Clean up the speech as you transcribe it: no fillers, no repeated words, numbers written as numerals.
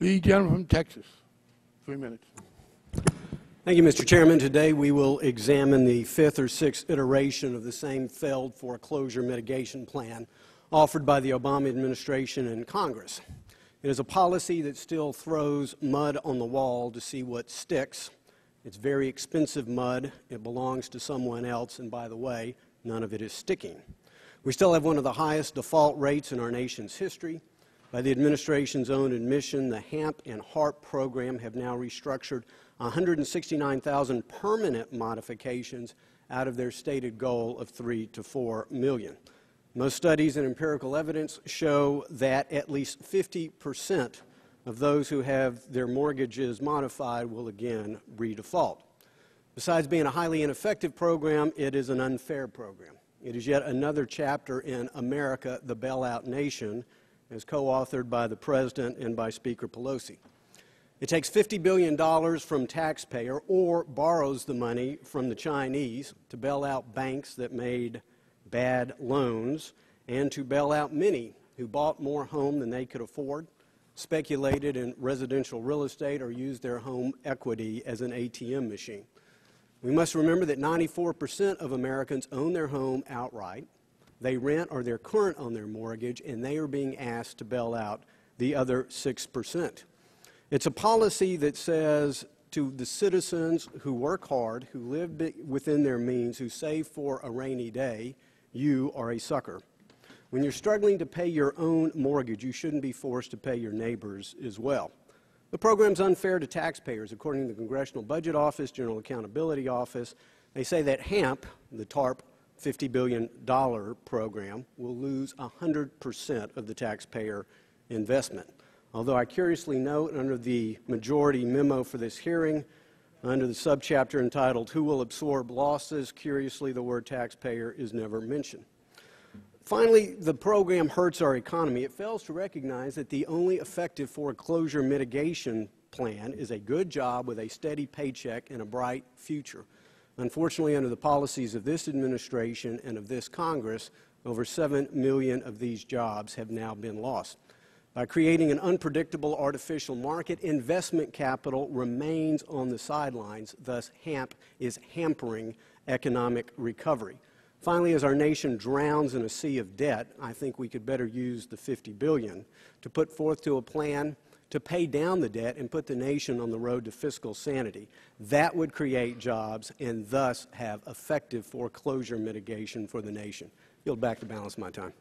The gentleman from Texas, 3 minutes. Thank you, Mr. Chairman. Today we will examine the fifth or sixth iteration of the same failed foreclosure mitigation plan offered by the Obama administration and Congress. It is a policy that still throws mud on the wall to see what sticks. It's very expensive mud. It belongs to someone else, and by the way, none of it is sticking. We still have one of the highest default rates in our nation's history. By the administration's own admission, the HAMP and HARP program have now restructured 169,000 permanent modifications out of their stated goal of 3 to 4 million. Most studies and empirical evidence show that at least 50% of those who have their mortgages modified will again redefault. Besides being a highly ineffective program, it is an unfair program. It is yet another chapter in America, the Bailout Nation, as co-authored by the President and by Speaker Pelosi. It takes $50 billion from taxpayer or borrows the money from the Chinese to bail out banks that made bad loans and to bail out many who bought more home than they could afford, speculated in residential real estate, or used their home equity as an ATM machine. We must remember that 94% of Americans own their home outright. They rent or they're current on their mortgage, and they are being asked to bail out the other 6%. It's a policy that says to the citizens who work hard, who live within their means, who save for a rainy day, you are a sucker. When you're struggling to pay your own mortgage, you shouldn't be forced to pay your neighbors as well. The program's unfair to taxpayers. According to the Congressional Budget Office, General Accountability Office, they say that HAMP, the TARP $50 billion program, will lose 100% of the taxpayer investment. Although I curiously note under the majority memo for this hearing, under the subchapter entitled "Who Will Absorb Losses," curiously the word taxpayer is never mentioned. Finally, the program hurts our economy. It fails to recognize that the only effective foreclosure mitigation plan is a good job with a steady paycheck and a bright future. Unfortunately, under the policies of this administration and of this Congress, over 7 million of these jobs have now been lost. By creating an unpredictable artificial market, investment capital remains on the sidelines. Thus, HAMP is hampering economic recovery. Finally, as our nation drowns in a sea of debt, I think we could better use the $50 billion to put forth to a plan to pay down the debt and put the nation on the road to fiscal sanity. That would create jobs and thus have effective foreclosure mitigation for the nation. Yield back the balance of my time.